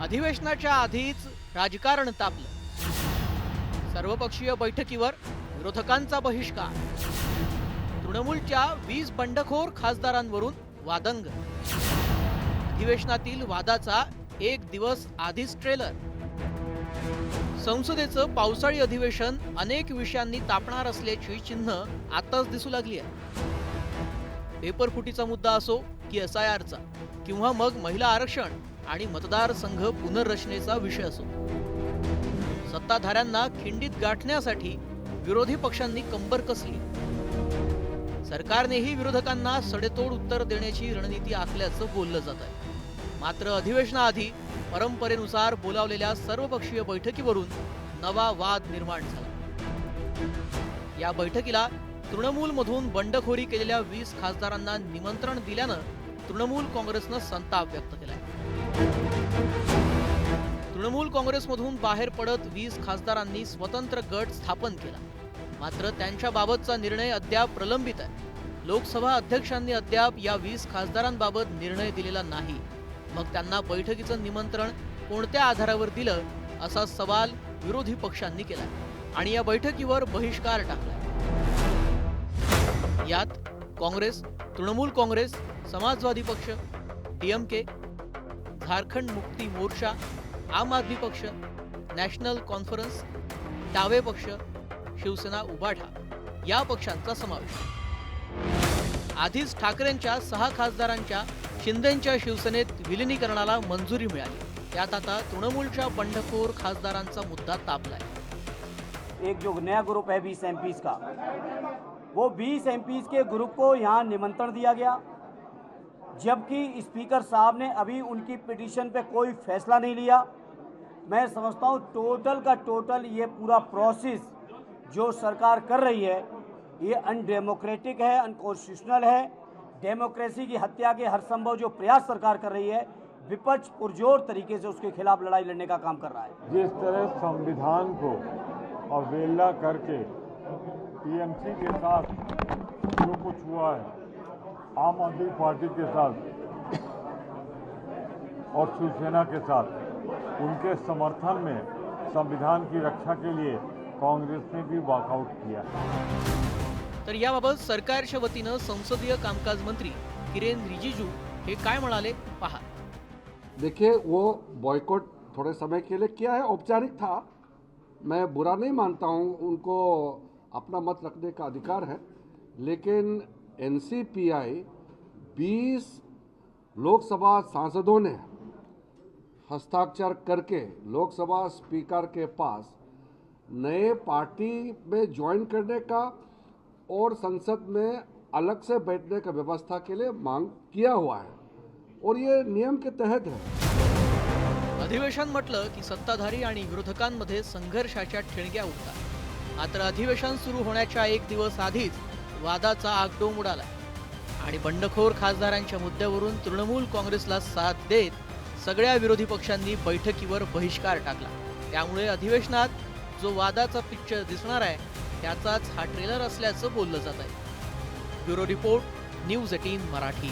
अधिवेशनाच्या आधीच राजकारण तापलं. सर्वपक्षीय बैठकीवर विरोधकांचा बहिष्कार. तृणमूलच्या 20 बंडखोर खासदारांवरून वादंग. अधिवेशनातील वादाचा एक दिवस आधीच ट्रेलर. संसदेचं पावसाळी अधिवेशन अनेक विषयांनी तापणार असल्याची चिन्ह आताच दिसू लागली आहे. पेपरफुटीचा मुद्दा असो की SIRचा, किंवा मग महिला आरक्षण आणि मतदारसंघ पुनर्रचनेचा विषय असो, सत्ताधाऱ्यांना खिंडीत गाठण्यासाठी विरोधी पक्षांनी कंबर कसली. सरकारनेही विरोधकांना सडेतोड उत्तर देण्याची रणनीती आखल्याचं बोललं जात आहे. मात्र अधिवेशनाआधी परंपरेनुसार बोलावलेल्या सर्वपक्षीय बैठकीवरून नवा वाद निर्माण झाला. या बैठकीला तृणमूलमधून बंडखोरी केलेल्या 20 खासदारांना निमंत्रण दिल्यानं तृणमूल काँग्रेसनं संताप व्यक्त केलाय. तृणमूल काँग्रेसमधून बाहेर पडत 20 खासदारांनी स्वतंत्र गट स्थापन केला. मात्र त्यांच्याबाबतचा निर्णय अद्याप प्रलंबित आहे. लोकसभा अध्यक्षांनी अद्याप या 20 खासदारांबाबत निर्णय दिलेला नाही. मग त्यांना बैठकीचं निमंत्रण कोणत्या आधारावर दिलं, असा सवाल विरोधी पक्षांनी केला आणि या बैठकीवर बहिष्कार टाकला. यात काँग्रेस, तृणमूल काँग्रेस, समाजवादी पक्ष, DMK, झारखंड मुक्ती मोर्चा, आम आदमी पक्ष, नॅशनल कॉन्फरन्स, डावे पक्ष, शिवसेना उभाठा या पक्षांचा समावेश. आधीच ठाकरेंच्या 6 खासदारांच्या शिंदेंच्या शिवसेनेत विलिनीकरणाला मंजुरी मिळाली. त्यात आता तृणमूलच्या बंडखोर खासदारांचा मुद्दा तापलाय. एक जो नया ग्रुप है 20 MPs का, वो 20 MPs के ग्रुप को यहाँ निमंत्रण दिया गया, जबकि स्पीकर साहब ने अभी उनकी पिटीशन पे कोई फैसला नहीं लिया. मैं समझता हूँ टोटल का टोटल ये पूरा प्रोसेस जो सरकार कर रही है ये अनडेमोक्रेटिक है, अनकॉन्स्टिट्यूशनल है. डेमोक्रेसी की हत्या के हर संभव जो प्रयास सरकार कर रही है, विपक्ष पुरजोर तरीके से उसके खिलाफ लड़ाई लड़ने का काम कर रहा है. जिस तरह संविधान को अवहेलना करके TMC के साथ जो कुछ हुआ है, आम आदमी पार्टी के साथ और शिवसेना के साथ, उनके समर्थन में संविधान की रक्षा के लिए कांग्रेस ने भी वॉकआउट किया. तर याबाबत सरकारच्या वतीनं संसदीय कामकाज मंत्री किरेन रिजिजू हे काय म्हणाले पहा. देखिए, वो बॉयकॉट थोड़े समय के लिए किया है, औपचारिक था. मैं बुरा नहीं मानता हूँ, उनको अपना मत रखने का अधिकार है. लेकिन NCPI 20 लोकसभा सांसदों ने हस्ताक्षर करके लोकसभा स्पीकर के पास नए पार्टी में ज्वाइन करने का और संसद में अलग से बैठने का व्यवस्था के लिए मांग किया हुआ है और ये नियम के तहत है. अधिवेशन म्हटलं की सत्ताधारी आणि विरोधकांमध्ये संघर्षाच्या ठिणग्या उडतात. मात्र अधिवेशन सुरू होण्याच्या एक दिवस आधीच वादाचा आगडोंब उडाला आणि बंडखोर खासदारांच्या मुद्द्यावरून तृणमूल काँग्रेसला साथ देत सगळ्या विरोधी पक्षांनी बैठकीवर बहिष्कार टाकला. त्यामुळे अधिवेशनात जो वादाचा पिक्चर दिसणार आहे त्याचाच हा ट्रेलर असल्याचं बोललं जात आहे. Bureau report, news 18 Marathi.